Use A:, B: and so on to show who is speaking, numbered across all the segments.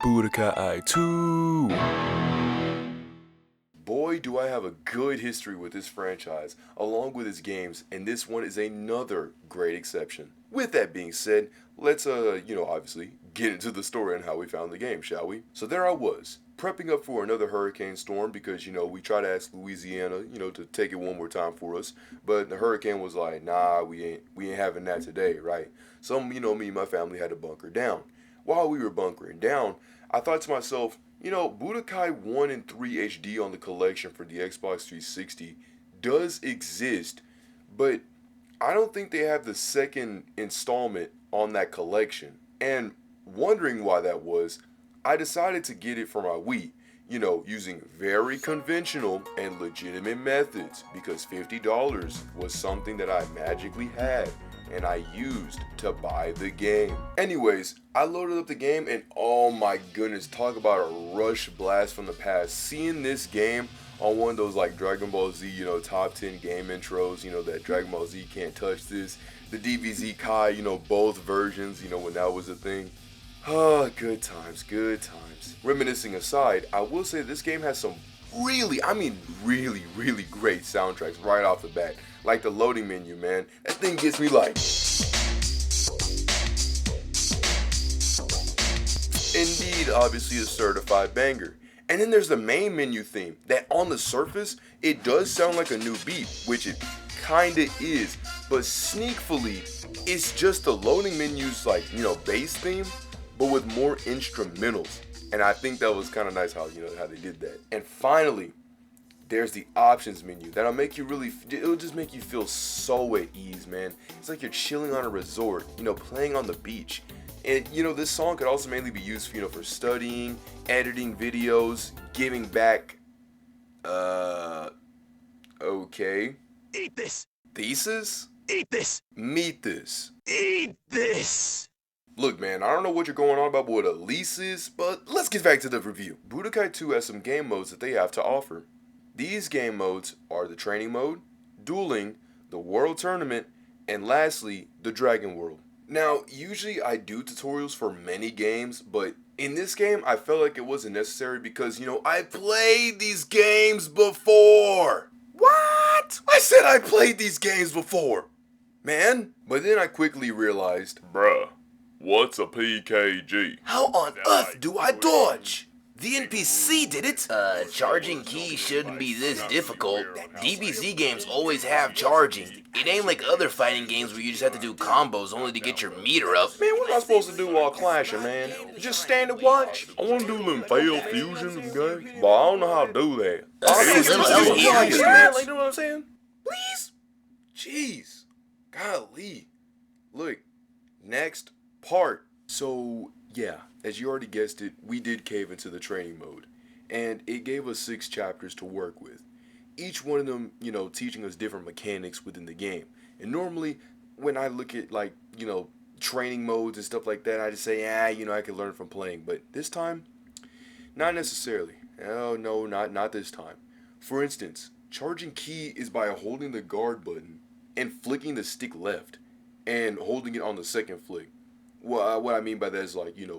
A: Budokai 2.
B: Boy, do I have a good history with this franchise, along with its games, and this one is another great exception. With that being said, let's, obviously, get into the story and how we found the game, shall we? So there I was, prepping up for another hurricane storm because, we try to ask Louisiana, to take it one more time for us, but the hurricane was like, nah, we ain't having that today, right? So, me and my family had to bunker down. While we were bunkering down, I thought to myself, Budokai 1 and 3 HD on the collection for the Xbox 360 does exist, but I don't think they have the second installment on that collection. And wondering why that was, I decided to get it for my Wii, using very conventional and legitimate methods because $50 was something that I magically had and I used to buy the game. Anyways, I loaded up the game and oh my goodness, talk about a rush blast from the past. Seeing this game on one of those like Dragon Ball Z, top 10 game intros, that Dragon Ball Z can't touch this. The DBZ Kai, both versions, when that was a thing. Oh, good times, good times. Reminiscing aside, I will say this game has some really great soundtracks right off the bat. Like the loading menu, man. That thing gets me like... Indeed, obviously a certified banger. And then there's the main menu theme that on the surface, it does sound like a new beat, which it kinda is. But sneakfully, it's just the loading menu's like, bass theme, but with more instrumentals. And I think that was kind of nice how, how they did that. And finally, there's the options menu that'll make you it'll just make you feel so at ease, man. It's like you're chilling on a resort, playing on the beach. And, this song could also mainly be used, for studying, editing videos, giving back, okay.
C: Eat this!
B: Thesis?
C: Eat this!
B: Meet this.
C: Eat this!
B: Look, man, I don't know what you're going on about what a lease is, but let's get back to the review. Budokai 2 has some game modes that they have to offer. These game modes are the training mode, dueling, the world tournament, and lastly, the dragon world. Now, usually I do tutorials for many games, but in this game I felt like it wasn't necessary because, I played these games before. What? I said I played these games before, man. But then I quickly realized,
A: Bruh, what's a PKG?
B: how on earth do I dodge? The NPC did it!
D: Charging keys shouldn't be this difficult. DBZ games always have charging. It ain't like other fighting games where you just have to do combos only to get your meter up.
B: Man, what am I supposed to do while clashing, man? Just stand and watch?
A: I wanna do them failed fusions, okay? But I don't know how to do that.
B: You know what I'm saying? Please? Jeez. Golly. Look, next part. So, yeah, as you already guessed it, we did cave into the training mode. And it gave us 6 chapters to work with. Each one of them, teaching us different mechanics within the game. And normally, when I look at, training modes and stuff like that, I just say, I can learn from playing. But this time, not necessarily. Oh, no, not this time. For instance, charging key is by holding the guard button and flicking the stick left and holding it on the second flick. Well, what I mean by that is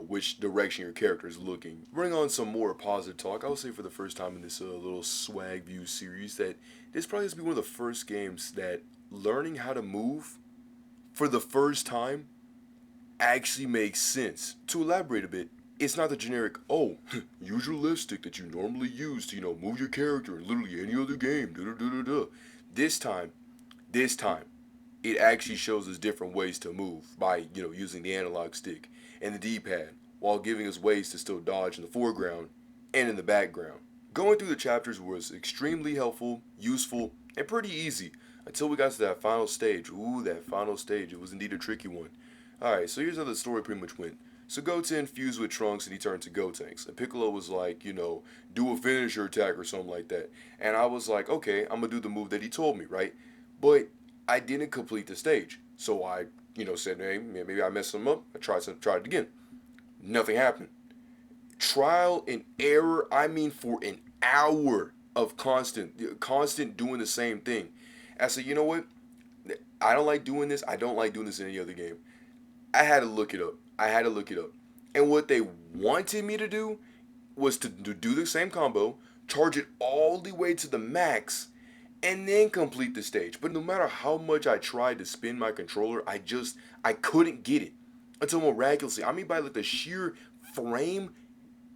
B: which direction your character is looking. Bring on some more positive talk. I would say for the first time in this little SwaggView series that this probably has to be one of the first games that learning how to move for the first time actually makes sense. To elaborate a bit, it's not the generic, use your left stick that you normally use to, move your character in literally any other game. This time, it actually shows us different ways to move by, using the analog stick and the D-pad while giving us ways to still dodge in the foreground and in the background. Going through the chapters was extremely helpful, useful, and pretty easy until we got to that final stage. Ooh, that final stage. It was indeed a tricky one. Alright, so here's how the story pretty much went. So Goten fused with Trunks and he turned to Gotenks. And Piccolo was like, do a finisher attack or something like that. And I was like, okay, I'm gonna do the move that he told me, right? But I didn't complete the stage. So I, said, hey, maybe I messed him up. I tried it again. Nothing happened. Trial and error, for an hour of constant doing the same thing. I said, you know what? I don't like doing this. I don't like doing this in any other game. I had to look it up. And what they wanted me to do was to do the same combo, charge it all the way to the max, and then complete the stage. But no matter how much I tried to spin my controller, I couldn't get it. Until miraculously, I mean by like the sheer frame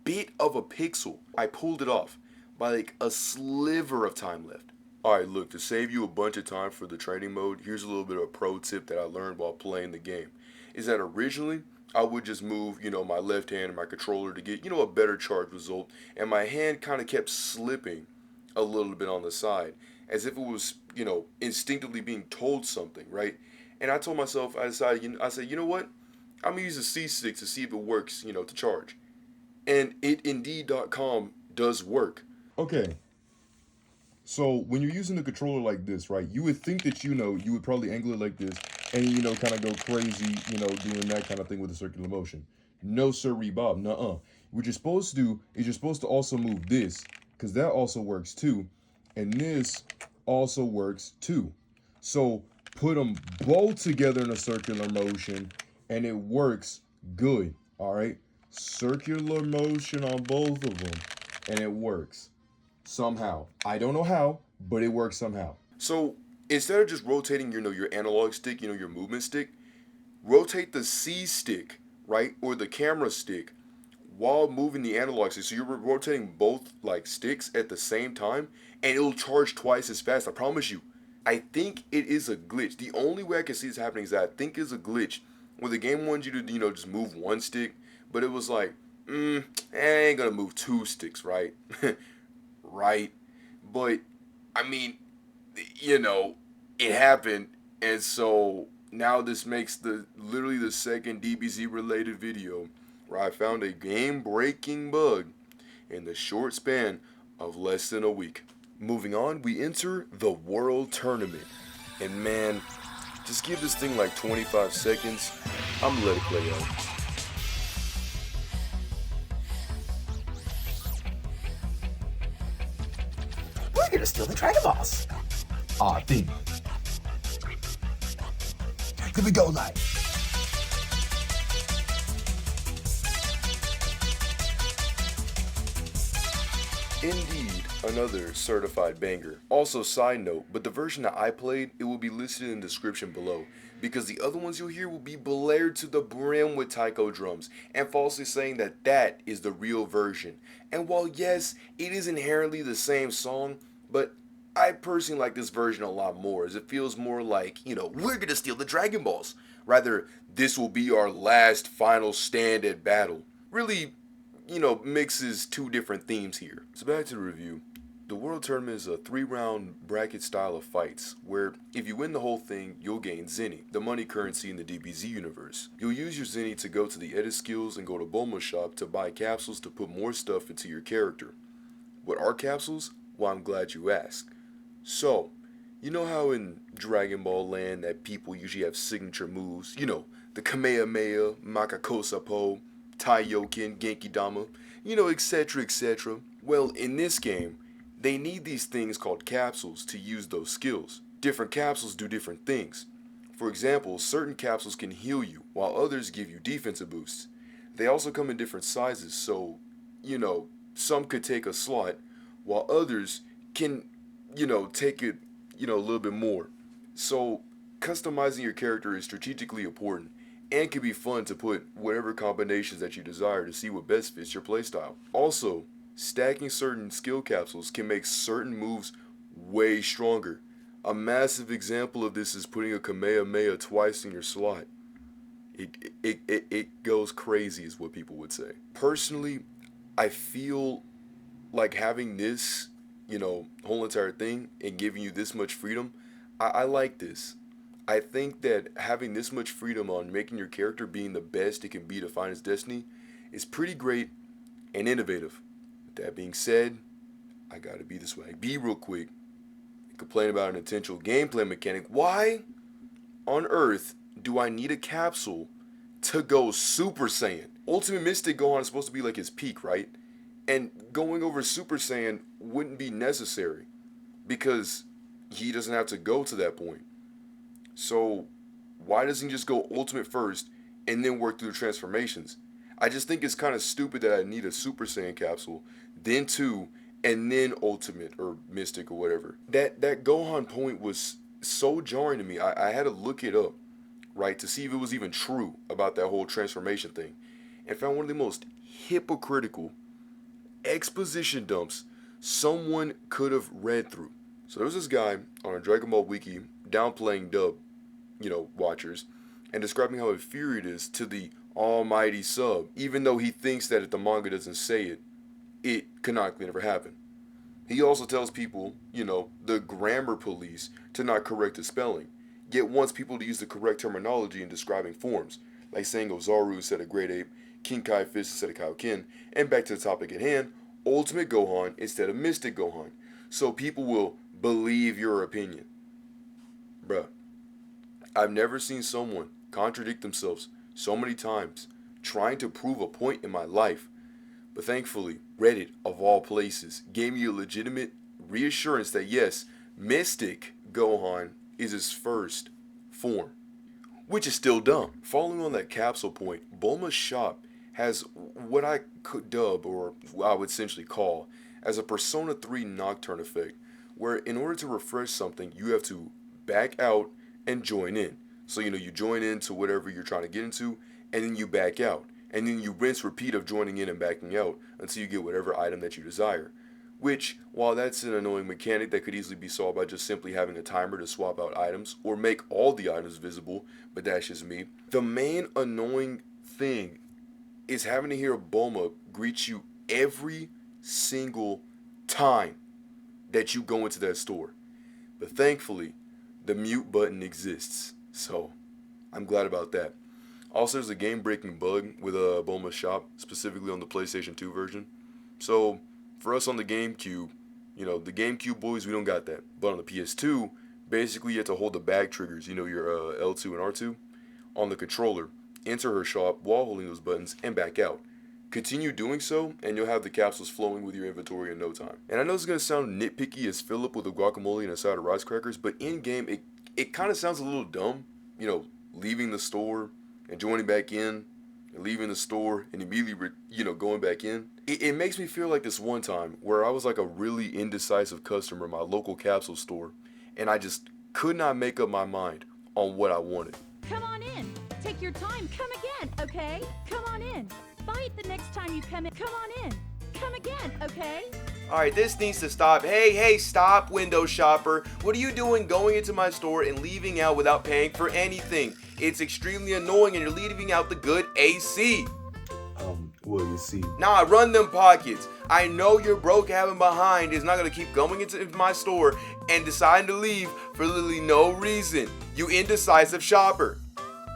B: bit of a pixel, I pulled it off by like a sliver of time left. Alright, look, to save you a bunch of time for the training mode, here's a little bit of a pro tip that I learned while playing the game. Is that originally, I would just move, my left hand and my controller to get, a better charge result, and my hand kind of kept slipping a little bit on the side, as if it was, instinctively being told something, right? And I told myself, I said, you know what? I'm going to use a C-stick to see if it works, to charge. And it indeed.com does work.
E: Okay. So when you're using the controller like this, right, you would think that, you would probably angle it like this and, kind of go crazy, doing that kind of thing with a circular motion. No, sirree, Bob. Nuh-uh. What you're supposed to do is you're supposed to also move this, because that also works too. And this also works too. So put them both together in a circular motion and it works good. All right. Circular motion on both of them and it works. Somehow. I don't know how, but it works somehow.
B: So instead of just rotating, your analog stick, your movement stick, rotate the C stick, right, or the camera stick while moving the analog stick. So you're rotating both like sticks at the same time, and it'll charge twice as fast. I promise you. I think it is a glitch. The only way I can see this happening is that I think it's a glitch where the game wants you to, just move one stick, but it was like, I ain't gonna move two sticks, right? Right? But, I mean, it happened, and so now this makes literally the second DBZ related video where I found a game-breaking bug in the short span of less than a week. Moving on, we enter the World Tournament, and man, just give this thing like 25 seconds, I'm gonna let it play out.
C: We're here to steal the Dragon Balls. Aw, thing. Could we go live?
B: Indeed, another certified banger. Also, side note, but the version that I played, it will be listed in the description below, because the other ones you'll hear will be blared to the brim with taiko drums, and falsely saying that that is the real version. And while yes, it is inherently the same song, but I personally like this version a lot more, as it feels more like, we're gonna steal the Dragon Balls. Rather, this will be our last final stand at battle. Really, mixes two different themes here. So back to the review. The World Tournament is a 3-round bracket style of fights, where if you win the whole thing, you'll gain Zenny, the money currency in the DBZ universe. You'll use your Zenny to go to the edit skills and go to Bulma shop to buy capsules to put more stuff into your character. What are capsules? Well, I'm glad you asked. So, you know how in Dragon Ball Land that people usually have signature moves? The Kamehameha, Makakosapo, Taiyokin, Genki Dama, etc, etc. Well, in this game, they need these things called capsules to use those skills. Different capsules do different things. For example, certain capsules can heal you, while others give you defensive boosts. They also come in different sizes, so, some could take a slot, while others can, take it, a little bit more. So, customizing your character is strategically important, and can be fun to put whatever combinations that you desire to see what best fits your playstyle. Also, stacking certain skill capsules can make certain moves way stronger. A massive example of this is putting a Kamehameha twice in your slot. It goes crazy is what people would say. Personally, I feel like having this, whole entire thing and giving you this much freedom, I like this. I think that having this much freedom on making your character being the best it can be to find its destiny is pretty great and innovative. With that being said, I gotta be the SwaggView real quick and complain about an intentional gameplay mechanic. Why on earth do I need a capsule to go Super Saiyan? Ultimate Mystic Gohan is supposed to be like his peak, right? And going over Super Saiyan wouldn't be necessary because he doesn't have to go to that point. So why doesn't he just go Ultimate first and then work through the transformations? I just think it's kind of stupid that I need a Super Saiyan capsule, then 2, and then Ultimate or Mystic or whatever. That Gohan point was so jarring to me. I had to look it up, right, to see if it was even true about that whole transformation thing, and found one of the most hypocritical exposition dumps someone could have read through. So there was this guy on a Dragon Ball wiki downplaying dub, watchers, and describing how inferior it is to the almighty sub, even though he thinks that if the manga doesn't say it, it canonically never happened. He also tells people, the grammar police to not correct the spelling, yet wants people to use the correct terminology in describing forms, like saying Ozaru instead of Great Ape, King Kai Fist instead of Kaioken, and back to the topic at hand, Ultimate Gohan instead of Mystic Gohan, so people will believe your opinion. Bruh, I've never seen someone contradict themselves so many times trying to prove a point in my life, but thankfully, Reddit, of all places, gave me a legitimate reassurance that yes, Mystic Gohan is his first form, which is still dumb. Following on that capsule point, Bulma's shop has what I could dub, or I would essentially call, as a Persona 3 Nocturne effect, where in order to refresh something, you have to back out and join in. So, you join into whatever you're trying to get into, and then you back out. And then you rinse repeat of joining in and backing out until you get whatever item that you desire. Which, while that's an annoying mechanic that could easily be solved by just simply having a timer to swap out items, or make all the items visible, but that's just me, the main annoying thing is having to hear Bulma greet you every single time that you go into that store. But thankfully, the mute button exists, so I'm glad about that. Also, there's a game-breaking bug with Bulma's shop, specifically on the PlayStation 2 version. So, for us on the GameCube, the GameCube boys, we don't got that. But on the PS2, basically you have to hold the back triggers, your L2 and R2, on the controller, enter her shop while holding those buttons, and back out. Continue doing so, and you'll have the capsules flowing with your inventory in no time. And I know it's going to sound nitpicky as Philip with a guacamole and a side of rice crackers, but in-game, it kind of sounds a little dumb, leaving the store and joining back in, and leaving the store, and immediately, going back in. It makes me feel like this one time where I was like a really indecisive customer in my local capsule store, and I just could not make up my mind on what I wanted.
F: Come on in. Take your time. Come again, okay? Come on in. Fight the next time you come in. Come on in. Come again, okay?
D: Alright, this needs to stop. Hey, stop, window shopper. What are you doing going into my store and leaving out without paying for anything? It's extremely annoying and you're leaving out the good AC.
E: Well, you see,
D: Nah, run them pockets. I know you're broke having behind is not gonna keep going into my store and deciding to leave for literally no reason. You indecisive shopper.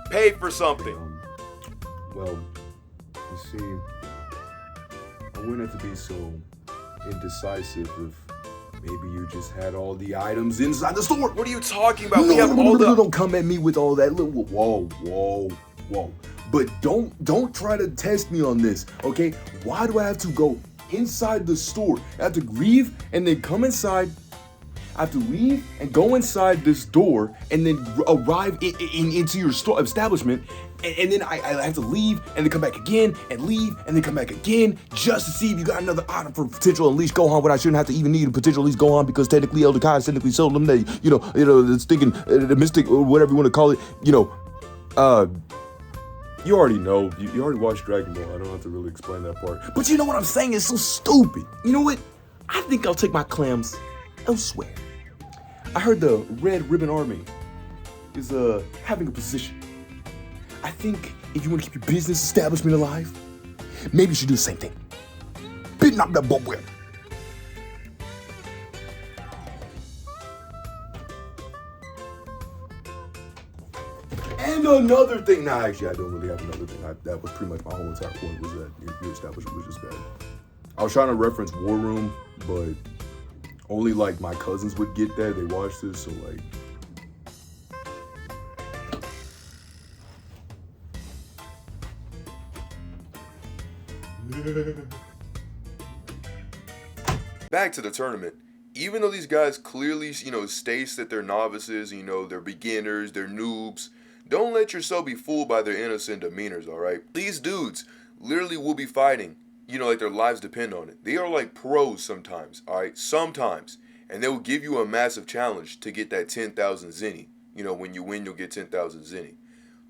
D: Pay for something.
E: well, you see, I wouldn't have to be so indecisive if maybe you just had all the items inside the store.
D: What are you talking about? We have all the...
E: Don't come at me with all that little whoa. But don't try to test me on this, okay? Why do I have to go inside the store? I have to leave and then come inside. I have to leave and go inside this door and then arrive into your store establishment. And then I have to leave and then come back again and leave and then come back again just to see if you got another item for potential Unleashed Gohan when I shouldn't have to even need a potential Unleashed Gohan because technically Elder Kai technically sold them. They, it's thinking the Mystic or whatever you want to call it, you already know. You already watched Dragon Ball. I don't have to really explain that part. But you know what I'm saying? It's so stupid. You know what? I think I'll take my clams elsewhere. I heard the Red Ribbon Army is having a position. I think if you want to keep your business establishment alive, maybe you should do the same thing. Beating up that bubbwhip. And another thing, actually, I don't really have another thing. That was pretty much my whole entire point, was that your establishment was just bad. I was trying to reference War Room, but only like my cousins would get that. They watched this, so like.
B: Back to the tournament. Even though these guys clearly, states that they're novices, they're beginners, they're noobs, don't let yourself be fooled by their innocent demeanors, alright? These dudes literally will be fighting, like their lives depend on it. They are like pros sometimes, alright? Sometimes. And they will give you a massive challenge to get that 10,000 zenny. When you win, you'll get 10,000 zenny.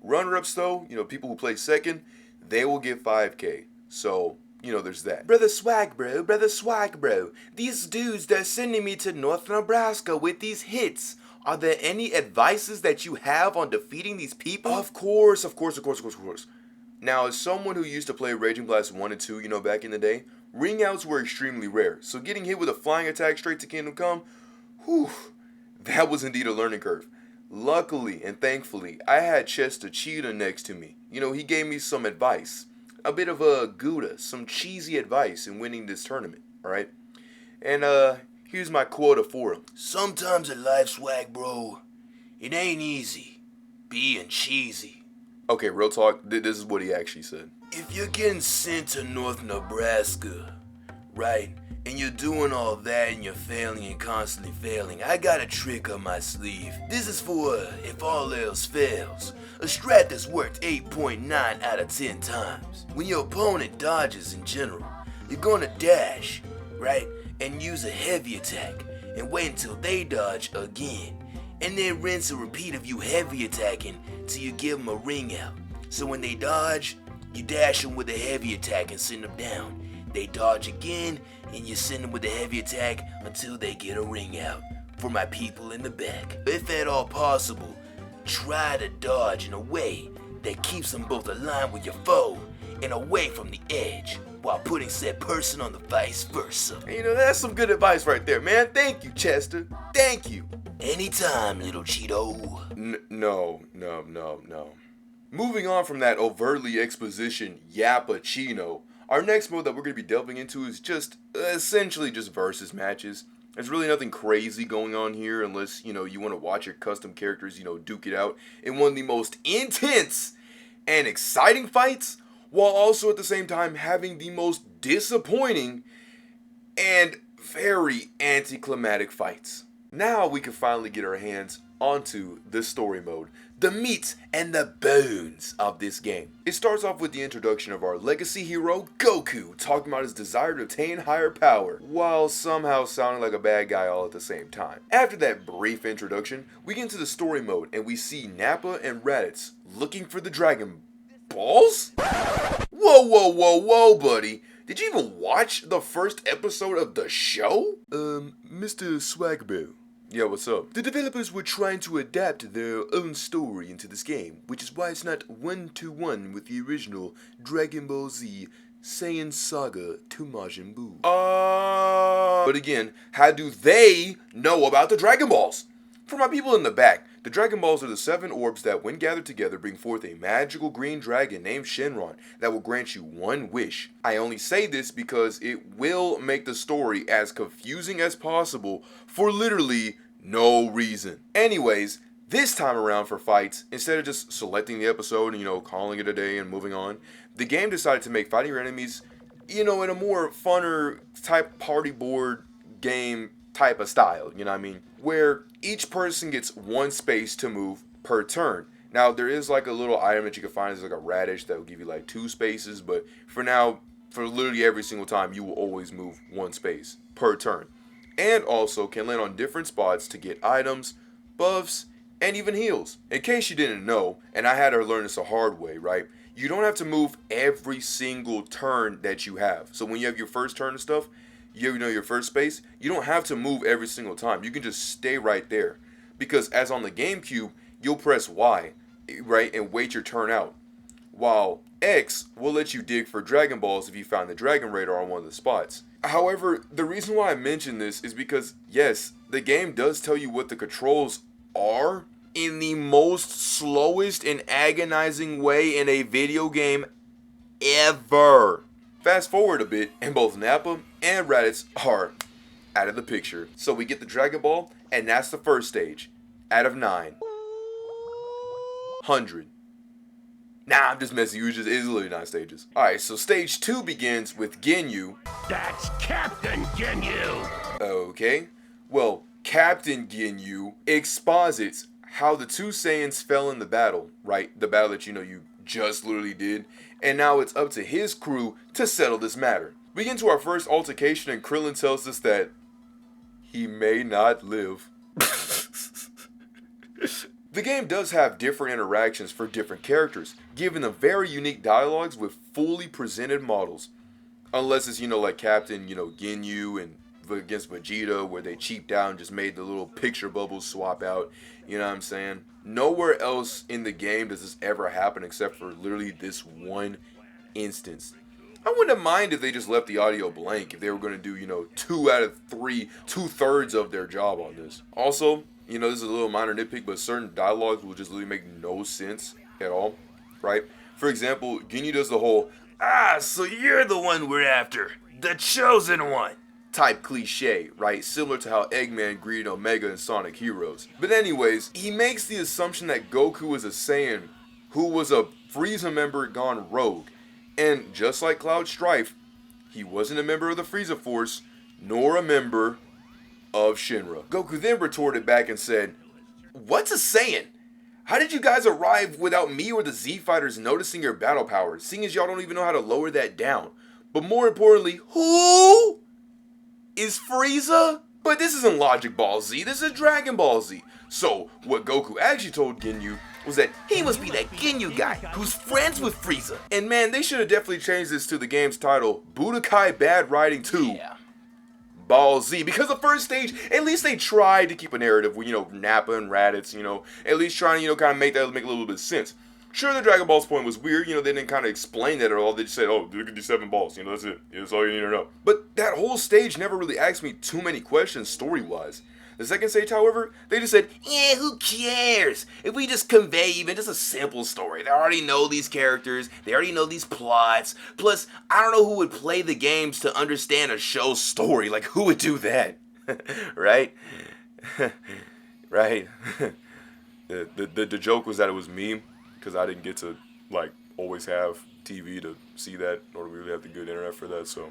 B: Runner-ups, though, people who play second, they will get 5K. So, there's that. Brother Swag Bro, these dudes, they're sending me to North Nebraska with these hits. Are there any advices that you have on defeating these people? Of course. Now, as someone who used to play Raging Blast 1 and 2, back in the day, ring outs were extremely rare. So getting hit with a flying attack straight to Kingdom Come, that was indeed a learning curve. Luckily and thankfully, I had Chester Cheetah next to me. He gave me some advice. A bit of a Gouda, some cheesy advice in winning this tournament, alright? And here's my quota for him. Sometimes in life, Swag Bro, it ain't easy being cheesy. Okay, real talk, this is what he actually said. If you're getting sent to North Nebraska, right, and you're doing all that and you're failing and constantly failing, I got a trick up my sleeve. This is for if all else fails. A strat that's worked 8.9 out of 10 times. When your opponent dodges in general, you're gonna dash, right, and use a heavy attack, and wait until they dodge again. And then rinse and repeat of you heavy attacking till you give them a ring out. So when they dodge, you dash them with a heavy attack and send them down. They dodge again, and you send them with a heavy attack until they get a ring out. For my people in the back. If at all possible, try to dodge in a way that keeps them both aligned with your foe and away from the edge, while putting said person on the vice versa. And that's some good advice right there, man. Thank you, Chester. Thank you. Anytime, little Cheeto. No. Moving on from that overtly exposition yappuccino, our next mode that we're going to be delving into is just essentially just versus matches. There's really nothing crazy going on here unless, you want to watch your custom characters, duke it out in one of the most intense and exciting fights, while also at the same time having the most disappointing and very anticlimactic fights. Now we can finally get our hands onto the story mode, the meat and the bones of this game. It starts off with the introduction of our legacy hero, Goku, talking about his desire to attain higher power, while somehow sounding like a bad guy all at the same time. After that brief introduction, we get into the story mode and we see Nappa and Raditz looking for the Dragon Balls? Whoa, buddy. Did you even watch the first episode of the show? Mr. SwaggView. Yeah, what's up? The developers were trying to adapt their own story into this game, which is why it's not one-to-one with the original Dragon Ball Z Saiyan Saga to Majin Buu. But again, how do they know about the Dragon Balls? For my people in the back, the Dragon Balls are the 7 orbs that, when gathered together, bring forth a magical green dragon named Shenron that will grant you one wish. I only say this because it will make the story as confusing as possible for literally no reason. Anyways, this time around for fights, instead of just selecting the episode and, calling it a day and moving on, the game decided to make fighting your enemies, in a more funner type party board game type of style, where each person gets one space to move per turn. Now, there is like a little item that you can find, it's like a radish that will give you like 2 spaces, but for now, for literally every single time, you will always move 1 space per turn. And also can land on different spots to get items, buffs, and even heals. In case you didn't know, and I had to learn this the hard way, right? You don't have to move every single turn that you have. So when you have your first turn and stuff, your first space, you don't have to move every single time. You can just stay right there. Because as on the GameCube, you'll press Y, right, and wait your turn out. While X will let you dig for Dragon Balls if you found the Dragon Radar on one of the spots. However, the reason why I mention this is because, yes, the game does tell you what the controls are in the most slowest and agonizing way in a video game ever. Fast forward a bit, and both Nappa and Raditz are out of the picture. So we get the Dragon Ball, and that's the first stage. Out of 9. 100. Nah, I'm just messing. It's literally 9 stages. Alright, so stage 2 begins with Ginyu.
G: That's Captain Ginyu!
B: Okay. Well, Captain Ginyu exposits how the 2 Saiyans fell in the battle, right? The battle that you just literally did, and now it's up to his crew to settle this matter. We get into our first altercation and Krillin tells us that he may not live. The game does have different interactions for different characters, giving them very unique dialogues with fully presented models. Unless it's, like Captain, Ginyu and against Vegeta, where they cheaped out and just made the little picture bubbles swap out, you know what I'm saying? Nowhere else in the game does this ever happen except for literally this one instance. I wouldn't mind if they just left the audio blank, if they were going to do, 2 out of 3, 2/3 of their job on this. Also, this is a little minor nitpick, but certain dialogues will just literally make no sense at all, right? For example, Ginyu does the whole,
G: so you're the one we're after, the chosen one,
B: type cliche, right? Similar to how Eggman greeted Omega in Sonic Heroes. But anyways, he makes the assumption that Goku is a Saiyan who was a Frieza member gone rogue. And just like Cloud Strife, he wasn't a member of the Frieza Force, nor a member of Shinra. Goku then retorted back and said, "What's a Saiyan? How did you guys arrive without me or the Z Fighters noticing your battle powers, seeing as y'all don't even know how to lower that down? But more importantly, who is Frieza?" But this isn't Logic Ball Z, this is Dragon Ball Z. So what Goku actually told Ginyu was that he must be that Ginyu guy who's friends with Frieza. And man, they should have definitely changed this to the game's title, Budokai Bad Riding 2. Ball Z, because the first stage, at least they tried to keep a narrative with, Nappa and Raditz, at least trying to, kind of make that make a little bit of sense. Sure, the Dragon Ball's point was weird, they didn't kind of explain that at all, they just said, oh, there could be 7 balls, that's it, that's all you need to know. But that whole stage never really asked me too many questions story-wise. The second stage, however, they just said, yeah, who cares? If we just convey even just a simple story. They already know these characters. They already know these plots. Plus, I don't know who would play the games to understand a show's story. Like, who would do that? Right? Right? The joke was that it was me, because I didn't get to, always have TV to see that, or really have the good internet for that, so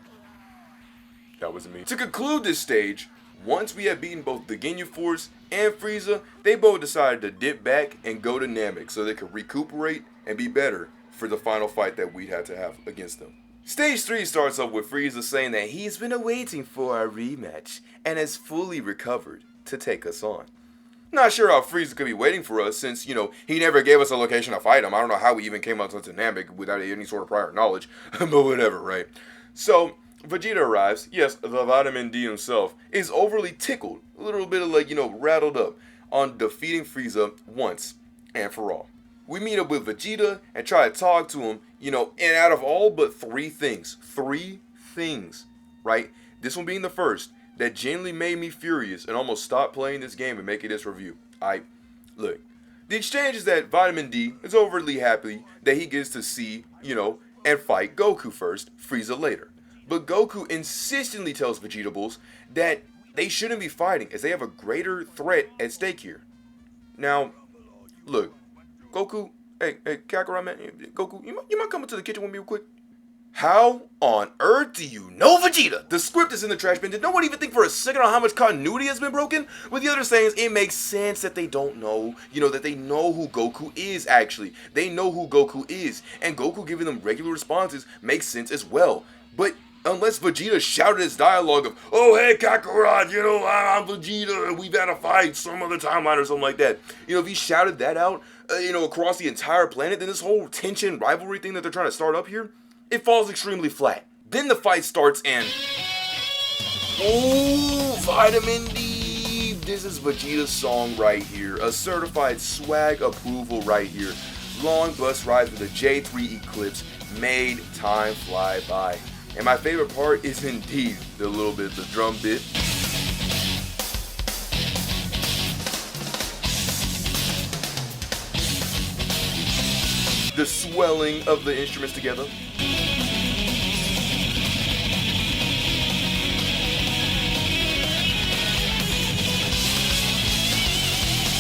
B: that was me. To conclude this stage, once we had beaten both the Ginyu Force and Frieza, they both decided to dip back and go to Namek so they could recuperate and be better for the final fight that we'd had to have against them. Stage 3 starts off with Frieza saying that he's been waiting for our rematch and has fully recovered to take us on. Not sure how Frieza could be waiting for us since, he never gave us a location to fight him. I don't know how we even came out to Namek without any sort of prior knowledge, but whatever, right? So Vegeta arrives. Yes, the Vitamin D himself is overly tickled, a little bit of rattled up on defeating Frieza once and for all. We meet up with Vegeta and try to talk to him, and out of all but three things, right? This one being the first that genuinely made me furious and almost stopped playing this game and making this review. Look, the exchange is that Vitamin D is overly happy that he gets to see, and fight Goku first, Frieza later. But Goku insistently tells Vegeta Bulls that they shouldn't be fighting as they have a greater threat at stake here. Now, look, Goku, hey, Kakarot, man, Goku, you might come into the kitchen with me real quick? How on earth do you know Vegeta? The script is in the trash bin. Did no one even think for a second on how much continuity has been broken? With the other sayings, it makes sense that they don't know, that they know who Goku is actually. They know who Goku is. And Goku giving them regular responses makes sense as well. But unless Vegeta shouted his dialogue of, oh, hey, Kakarot, I'm Vegeta, and we've had a fight some other timeline or something like that. If he shouted that out, across the entire planet, then this whole tension rivalry thing that they're trying to start up here, it falls extremely flat. Then the fight starts and, oh, Vitamin D. This is Vegeta's song right here. A certified swag approval right here. Long bus rides with a J3 Eclipse made time fly by. And my favorite part is indeed the drum bit. The swelling of the instruments together.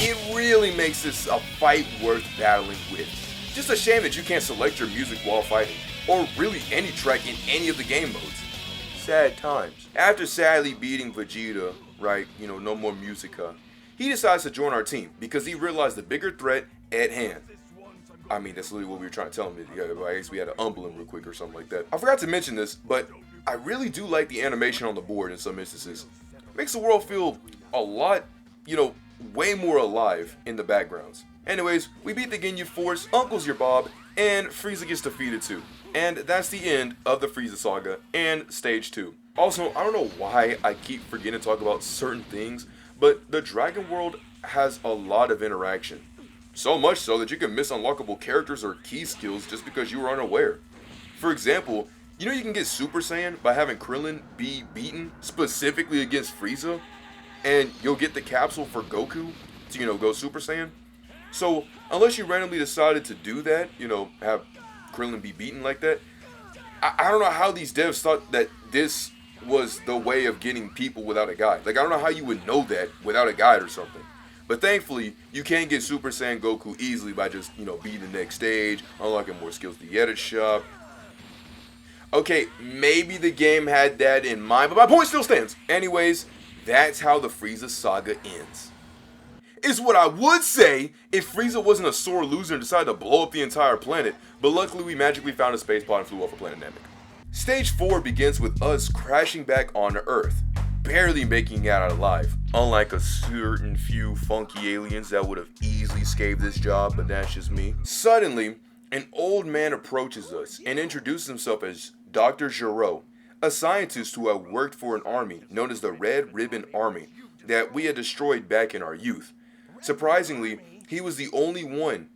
B: It really makes this a fight worth battling with. Just a shame that you can't select your music while fighting, or really any track in any of the game modes. Sad times. After sadly beating Vegeta, right, no more Musica, he decides to join our team because he realized the bigger threat at hand. I mean, that's literally what we were trying to tell him. I guess we had to humble him real quick or something like that. I forgot to mention this, but I really do like the animation on the board in some instances. It makes the world feel a lot, way more alive in the backgrounds. Anyways, we beat the Ginyu Force, Uncle's your Bob, and Frieza gets defeated too. And that's the end of the Frieza Saga and Stage 2. Also, I don't know why I keep forgetting to talk about certain things, but the Dragon World has a lot of interaction. So much so that you can miss unlockable characters or key skills just because you were unaware. For example, you can get Super Saiyan by having Krillin be beaten specifically against Frieza, and you'll get the capsule for Goku to, go Super Saiyan. So, unless you randomly decided to do that, have Krillin be beaten like that, I don't know how these devs thought that this was the way of getting people without a guide. Like, I don't know how you would know that without a guide or something. But thankfully, you can get Super Saiyan Goku easily by just, beating the next stage, unlocking more skills to the edit shop. Okay, maybe the game had that in mind, but my point still stands. Anyways, that's how the Frieza saga ends. Is what I would say if Frieza wasn't a sore loser and decided to blow up the entire planet, but luckily we magically found a space pod and flew off a planet Namek. Stage 4 begins with us crashing back onto Earth, barely making it out alive, unlike a certain few funky aliens that would have easily scaved this job, but that's just me. Suddenly, an old man approaches us and introduces himself as Dr. Gero, a scientist who had worked for an army known as the Red Ribbon Army that we had destroyed back in our youth. Surprisingly, he was the only one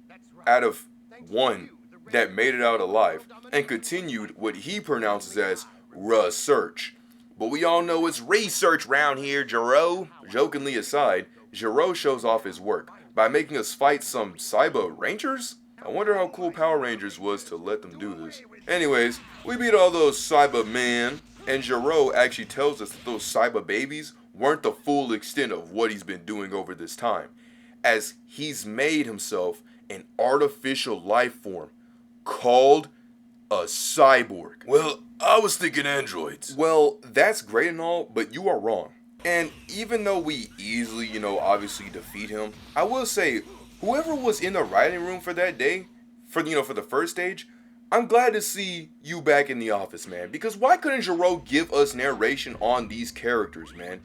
B: out of one that made it out alive and continued what he pronounces as research. But we all know it's research round here, Gero. Jokingly aside, Gero shows off his work by making us fight some Cyber Rangers? I wonder how cool Power Rangers was to let them do this. Anyways, we beat all those Cyber men, and Gero actually tells us that those Cyber babies weren't the full extent of what he's been doing over this time, as he's made himself an artificial life form called a cyborg.
G: Well, I was thinking androids.
B: Well, that's great and all, but you are wrong. And even though we easily, obviously defeat him, I will say, whoever was in the writing room for that day, for the first stage, I'm glad to see you back in the office, man. Because why couldn't Gero give us narration on these characters, man?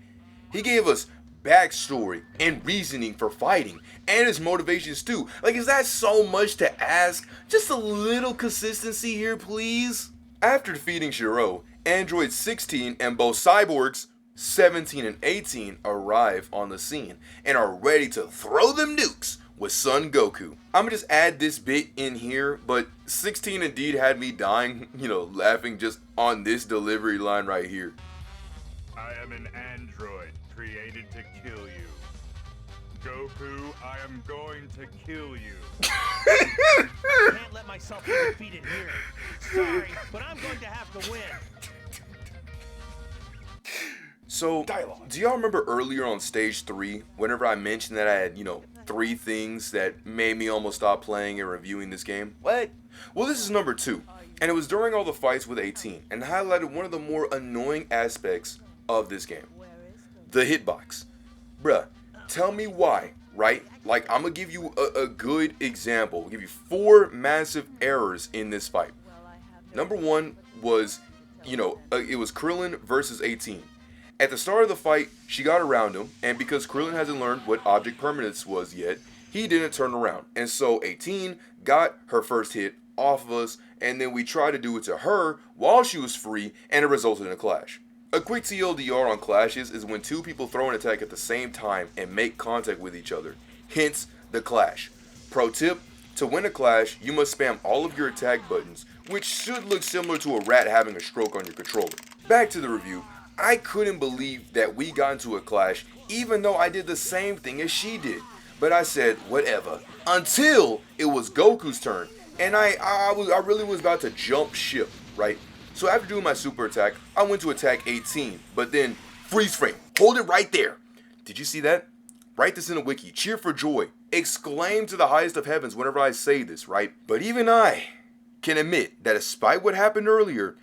B: He gave us backstory and reasoning for fighting, and his motivations too. Like, is that so much to ask? Just a little consistency here, please. After defeating Gero, Android 16 and both cyborgs 17 and 18 arrive on the scene and are ready to throw them nukes with Son Goku. I'm gonna just add this bit in here, but 16 indeed had me dying, laughing just on this delivery line right here.
H: I am an android created to kill you. Goku, I am going to kill you.
C: I can't let myself be defeated here. Sorry, but I'm going to have to win.
B: So, do y'all remember earlier on stage 3, whenever I mentioned that I had, 3 things that made me almost stop playing and reviewing this game? What? Well, this is number 2, and it was during all the fights with 18, and highlighted one of the more annoying aspects of this game. The hitbox. Bruh, tell me why, right? Like, I'm gonna give you a good example. I'll give you 4 massive errors in this fight. Number 1 was, it was Krillin versus 18. At the start of the fight, she got around him, and because Krillin hasn't learned what object permanence was yet, he didn't turn around. And so 18 got her first hit off of us, and then we tried to do it to her while she was free, and it resulted in a clash. A quick TLDR on clashes is when 2 people throw an attack at the same time and make contact with each other, hence the clash. Pro tip, to win a clash, you must spam all of your attack buttons, which should look similar to a rat having a stroke on your controller. Back to the review. I couldn't believe that we got into a clash even though I did the same thing as she did. But I said, whatever, until it was Goku's turn. And I really was about to jump ship, right? So after doing my super attack, I went to attack 18, but then freeze frame, hold it right there. Did you see that? Write this in a wiki, cheer for joy, exclaim to the highest of heavens whenever I say this, right? But even I can admit that despite what happened earlier,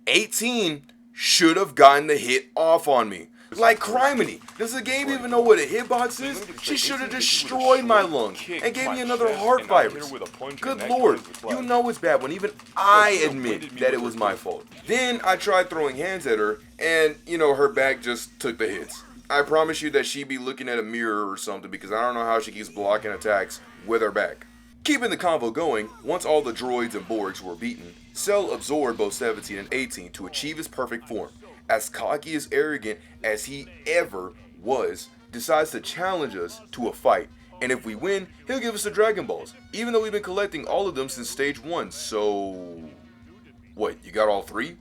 B: 18 should have gotten the hit off on me.
D: Like Criminy, does the game even know what a hitbox is? She should have destroyed my lungs and gave me another heart virus. Good lord, you know it's bad when even I admit that it was my fault. Then I tried throwing hands at her and, you know, her back just took the hits. I promise you that she'd be looking at a mirror or something because I don't know how she keeps blocking attacks with her back. Keeping the convo going, once all the droids and Borgs were beaten, Cell absorbed both 17 and 18 to achieve his perfect form. As cocky as arrogant as he ever was, decides to challenge us to a fight, and if we win, he'll give us the Dragon Balls, even though we've been collecting all of them since stage 1, so... What, you got all 3?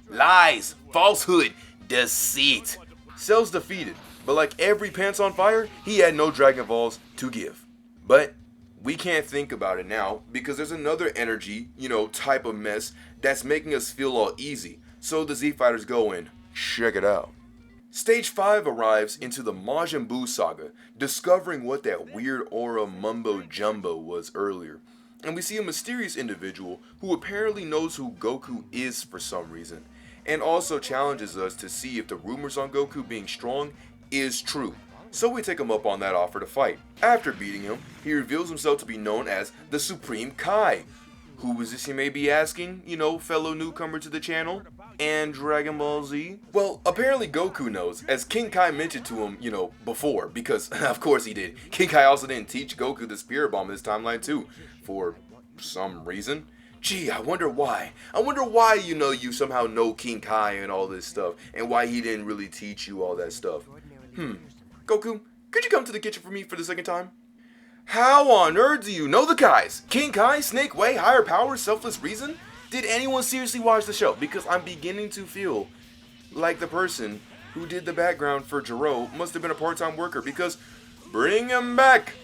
G: Lies, falsehood, deceit.
D: Cell's defeated, but like every Pants on Fire, he had no Dragon Balls to give. But we can't think about it now because there's another energy, you know, type of mess that's making us feel all easy. So the Z Fighters go in. Check it out. Stage 5 arrives into the Majin Buu saga, discovering what that weird aura mumbo jumbo was earlier. And we see a mysterious individual who apparently knows who Goku is for some reason, and also challenges us to see if the rumors on Goku being strong is true. So we take him up on that offer to fight. After beating him, he reveals himself to be known as the Supreme Kai. Who is this, you may be asking, you know, fellow newcomer to the channel? And Dragon Ball Z? Well, apparently Goku knows, as King Kai mentioned to him, you know, before, because of course he did. King Kai also didn't teach Goku the Spirit Bomb in this timeline too, for some reason. Gee, I wonder why. I wonder why, you know, you somehow know King Kai and all this stuff, and why he didn't really teach you all that stuff. Goku, could you come to the kitchen for me for the second time? How on earth do you know the Kais? King Kai, Snake Way, Higher Power, Selfless Reason? Did anyone seriously watch the show? Because I'm beginning to feel like the person who did the background for Jiro must have been a part-time worker, because bring him back.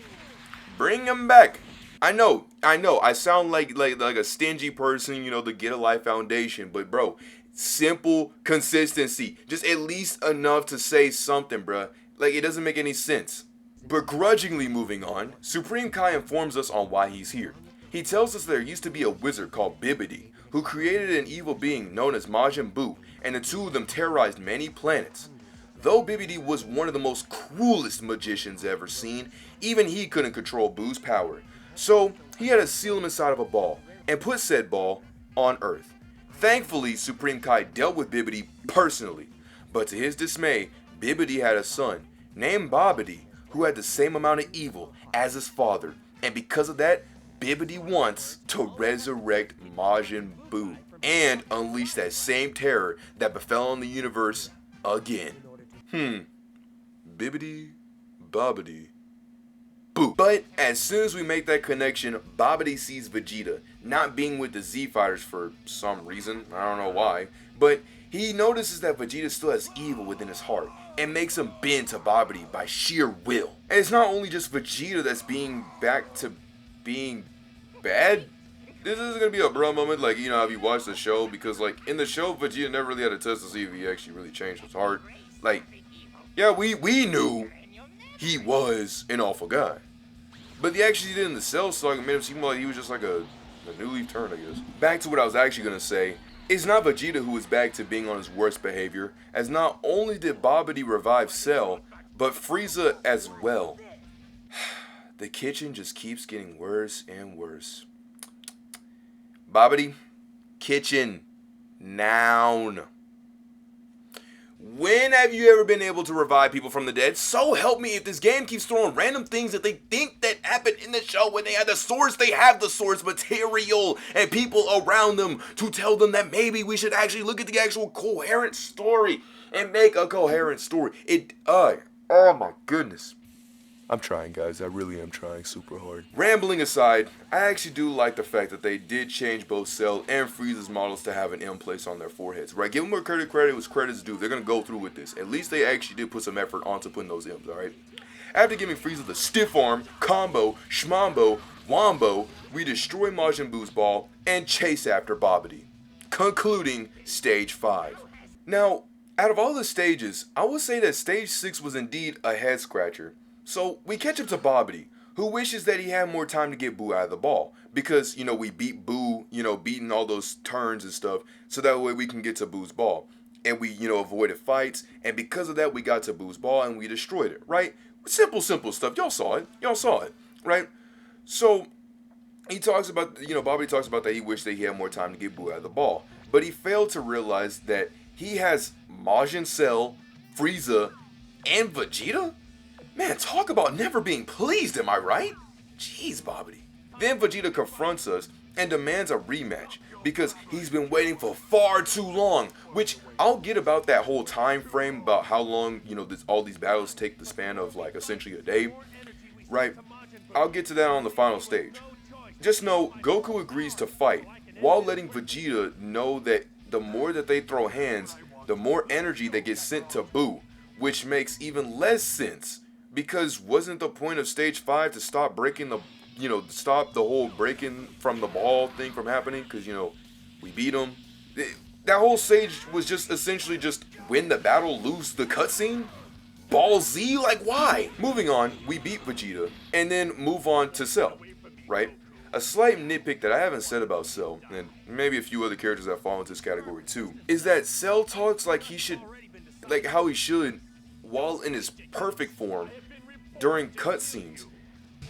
D: Bring him back. I know, I sound like a stingy person, you know, the Get a Life Foundation, but bro, simple consistency. Just at least enough to say something, bruh. Like, it doesn't make any sense. Begrudgingly moving on, Supreme Kai informs us on why he's here. He tells us there used to be a wizard called Bibidi, who created an evil being known as Majin Buu, and the two of them terrorized many planets. Though Bibidi was one of the most cruelest magicians ever seen, even he couldn't control Buu's power. So, he had to seal him inside of a ball, and put said ball on Earth. Thankfully, Supreme Kai dealt with Bibidi personally, but to his dismay, Bibidi had a son, named Babidi, who had the same amount of evil as his father, and because of that, Bibidi wants to resurrect Majin Buu and unleash that same terror that befell on the universe again. Bibidi, Babidi, Buu. But as soon as we make that connection, Babidi sees Vegeta not being with the Z Fighters for some reason, I don't know why, but he notices that Vegeta still has evil within his heart and makes him bend to Babidi by sheer will. And it's not only just Vegeta that's being back to being bad. This is gonna be a bro moment, like, you know, if you watch the show, because like in the show Vegeta never really had a test to see if he actually really changed his heart. Like, yeah, we knew he was an awful guy, but the action he did in the Cell saga made him seem like he was just like a new leaf turn, I guess. Back to what I was actually gonna say. It's not Vegeta who is back to being on his worst behavior, as not only did Babidi revive Cell, but Frieza as well. The kitchen just keeps getting worse and worse. Babidi, kitchen, noun. When have you ever been able to revive people from the dead? So help me if this game keeps throwing random things that they think that happened in the show when they had the source, they have the source material and people around them to tell them that maybe we should actually look at the actual coherent story and make a coherent story. Oh my goodness. I'm trying, guys. I really am trying super hard. Rambling aside, I actually do like the fact that they did change both Cell and Frieza's models to have an M place on their foreheads. Right? Give them where credit was credit's due. They're going to go through with this. At least they actually did put some effort onto putting those M's, alright? After giving Frieza the stiff arm, combo, schmambo, wombo, we destroy Majin Buu's ball and chase after Babidi, concluding Stage 5. Now, out of all the stages, I would say that Stage 6 was indeed a head scratcher. So we catch up to Babidi, who wishes that he had more time to get Buu out of the ball. Because, you know, we beat Buu, you know, beating all those turns and stuff, so that way we can get to Buu's ball.
B: and we, avoided fights, and because of that, we got to Buu's ball and we destroyed it, right? Simple stuff. Y'all saw it, right? So he talks about, Baldy talks about that he wished that he had more time to get Buu out of the ball, but he failed to realize that he has Majin Cell, Frieza, and Vegeta? Man, talk about never being pleased, am I right? Jeez, Baldy. Then Vegeta confronts us and demands a rematch because he's been waiting for far too long, which I'll get about that whole time frame about how long, all these battles take the span of like essentially a day, right? I'll get to that on the final stage. Just know Goku agrees to fight while letting Vegeta know that the more that they throw hands, the more energy that gets sent to Buu, which makes even less sense because wasn't the point of stage 5 to stop breaking the stop the whole breaking from the ball thing from happening because, we beat him. That whole stage was just essentially just win the battle, lose the cutscene. Ball Z, like why? Moving on, we beat Vegeta and then move on to Cell, right? A slight nitpick that I haven't said about Cell, and maybe a few other characters that fall into this category too, is that Cell talks like how he should while in his perfect form during cutscenes.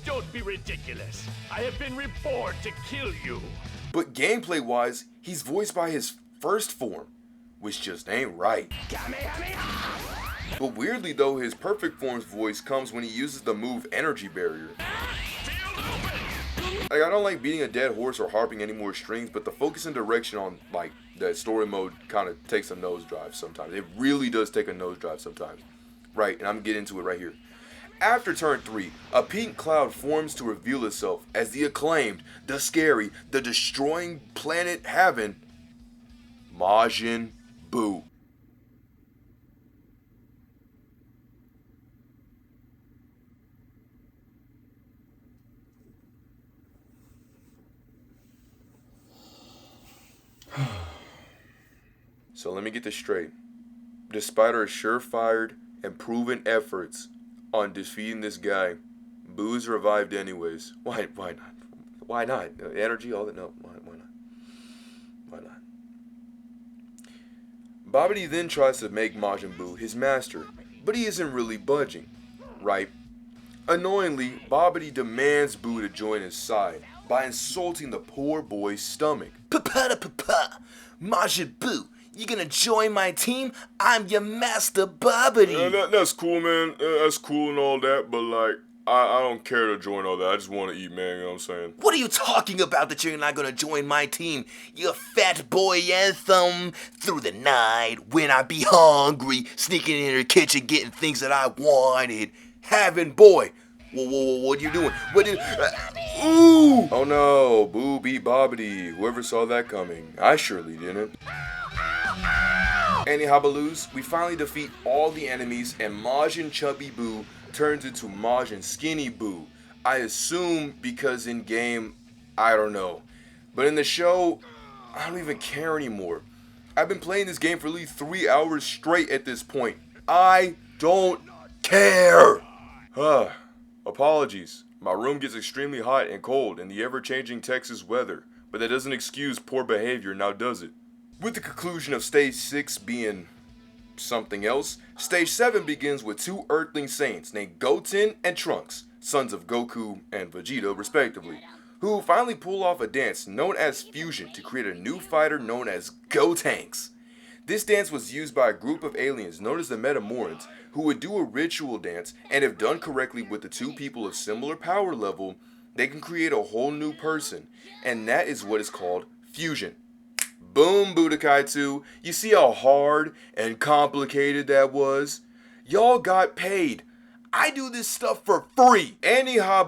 C: Don't be ridiculous. I have been reborn to kill you.
B: But gameplay-wise, he's voiced by his first form, which just ain't right. But weirdly though, his perfect form's voice comes when he uses the move Energy Barrier. Like, I don't like beating a dead horse or harping any more strings, but the focus and direction on like that story mode kind of takes a nosedive sometimes. It really does take a nosedive sometimes. Right, and I'm gonna get into it right here. After turn 3, a pink cloud forms to reveal itself as the acclaimed, the scary, the destroying planet having Majin Buu. So let me get this straight. Despite our surefire and proven efforts on defeating this guy, Buu's revived anyways. Why not? Why not? Energy, all that? No, why not? Why not? Baldy then tries to make Majin Buu his master, but he isn't really budging, right? Annoyingly, Baldy demands Buu to join his side by insulting the poor boy's stomach.
G: Papa, Majin Buu, you gonna join my team? I'm your master, Baldy.
A: That's cool, man. That's cool and all that, but like, I don't care to join all that. I just want to eat, man. You know what I'm saying?
G: What are you talking about that you're not gonna join my team? You fat boy anthem. Through the night, when I be hungry, sneaking in her kitchen, getting things that I wanted. Having boy. Whoa, what are you doing? Ooh!
B: Oh no, Buu beat Baldy. Whoever saw that coming? I surely didn't. Anyhow, we finally defeat all the enemies and Majin Chubby Buu turns into Majin Skinny Buu. I assume because in game, I don't know. But in the show, I don't even care anymore. I've been playing this game for at least 3 hours straight at this point. I don't care. Apologies. My room gets extremely hot and cold in the ever-changing Texas weather, but that doesn't excuse poor behavior, now does it? With the conclusion of Stage 6 being something else, Stage 7 begins with 2 Earthling Saints named Goten and Trunks, sons of Goku and Vegeta respectively, who finally pull off a dance known as Fusion to create a new fighter known as Gotenks. This dance was used by a group of aliens known as the Metamorans, who would do a ritual dance, and if done correctly with the 2 people of similar power level, they can create a whole new person, and that is what is called fusion. Boom, Budokai 2. You see how hard and complicated that was? Y'all got paid. I do this stuff for free. Anyhow,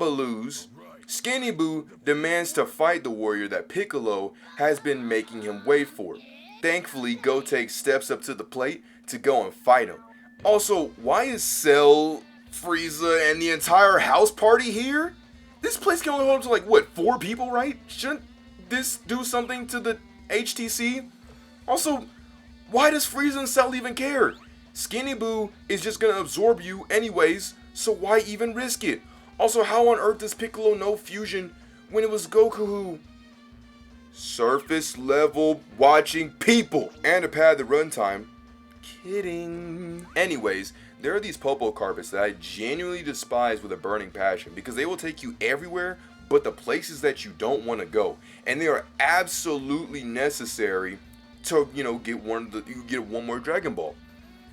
B: Skinny Buu demands to fight the warrior that Piccolo has been making him wait for. Thankfully, Goten steps up to the plate to go and fight him. Also, why is Cell, Frieza, and the entire house party here? This place can only hold up to like, what, 4 people, right? Shouldn't this do something to the HTC? Also, why does Frieza and Cell even care? Skinny Buu is just gonna absorb you anyways, so why even risk it? Also, how on earth does Piccolo know fusion when it was Goku who... Surface level watching people. And to pad the runtime,
D: kidding. Anyways, there are these popo carpets that I genuinely despise with a burning passion because they will take you everywhere but the places that you don't want to go, and they are absolutely necessary to, you know, get one more Dragon Ball,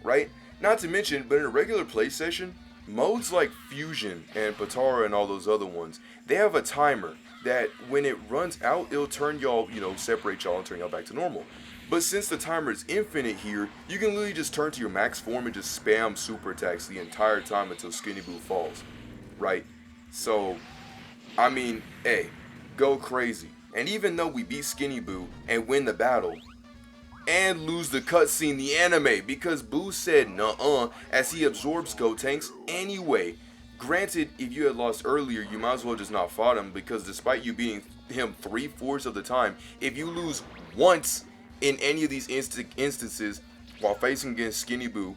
D: right? Not to mention, but in a regular play session, modes like Fusion and Potara and all those other ones, they have a timer that when it runs out, it'll turn y'all, you know, separate y'all and turn y'all back to normal. But since the timer is infinite here, you can literally just turn to your max form and just spam super attacks the entire time until Skinny Buu falls, right? So, I mean, hey, go crazy. And even though we beat Skinny Buu and win the battle, and lose the cutscene, the anime, because Buu said nuh-uh as he absorbs Gotenks anyway. Granted, if you had lost earlier, you might as well just not fought him, because despite you beating him 3/4 of the time, if you lose once in any of these instances while facing against Skinny Buu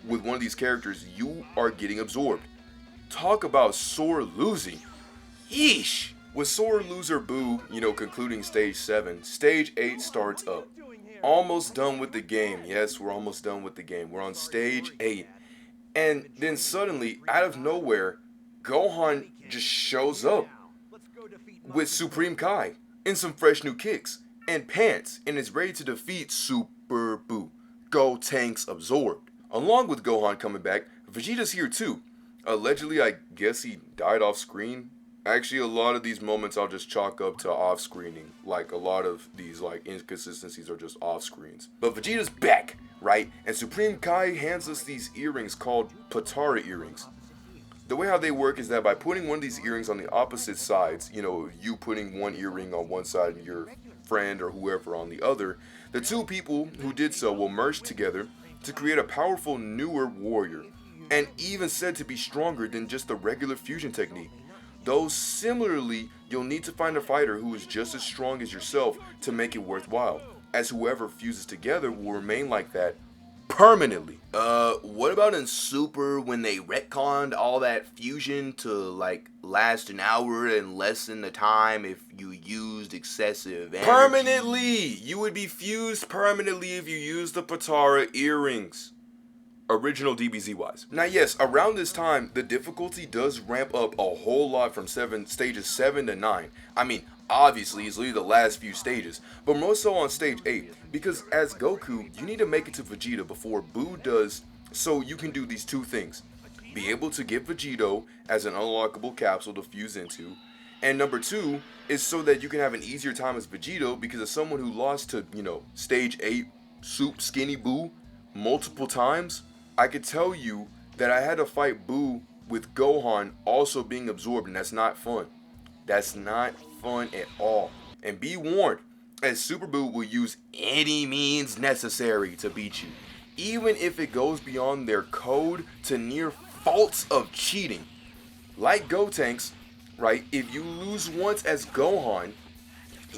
D: with one of these characters, you are getting absorbed. Talk about sore losing. Yeesh. With sore loser Buu, you know, concluding stage 7, stage 8 starts up. Almost done with the game. Yes, we're almost done with the game. We're on stage 8. And then suddenly, out of nowhere, Gohan just shows up with Supreme Kai and some fresh new kicks and pants and is ready to defeat Super Buu. Gotenks absorbed. Along with Gohan coming back, Vegeta's here too. Allegedly, I guess he died off screen. Actually, a lot of these moments I'll just chalk up to off-screening. Like, a lot of these, like, inconsistencies are just off-screens. But Vegeta's back, right? And Supreme Kai hands us these earrings called Potara earrings. The way how they work is that by putting one of these earrings on the opposite sides, you know, you putting one earring on one side and your friend or whoever on the other, the two people who did so will merge together to create a powerful newer warrior, and even said to be stronger than just the regular fusion technique. Though similarly, you'll need to find a fighter who is just as strong as yourself to make it worthwhile, as whoever fuses together will remain like that permanently.
G: What about in Super when they retconned all that fusion to, like, last an hour and lessen the time if you used excessive energy?
D: Permanently! You would be fused permanently if you used the Potara earrings. Original DBZ wise. Now yes, around this time, the difficulty does ramp up a whole lot from stages 7 to 9. I mean, obviously it's literally the last few stages, but more so on stage 8, because as Goku, you need to make it to Vegeta before Buu does, so you can do these two things. Be able to get Vegito as an unlockable capsule to fuse into, and number 2 is so that you can have an easier time as Vegito, because as someone who lost to, you know, stage 8 Skinny Buu multiple times, I could tell you that I had to fight Buu with Gohan also being absorbed, and that's not fun. That's not fun at all. And be warned, as Super Buu will use any means necessary to beat you, even if it goes beyond their code to near faults of cheating. Like Gotenks, right, if you lose once as Gohan,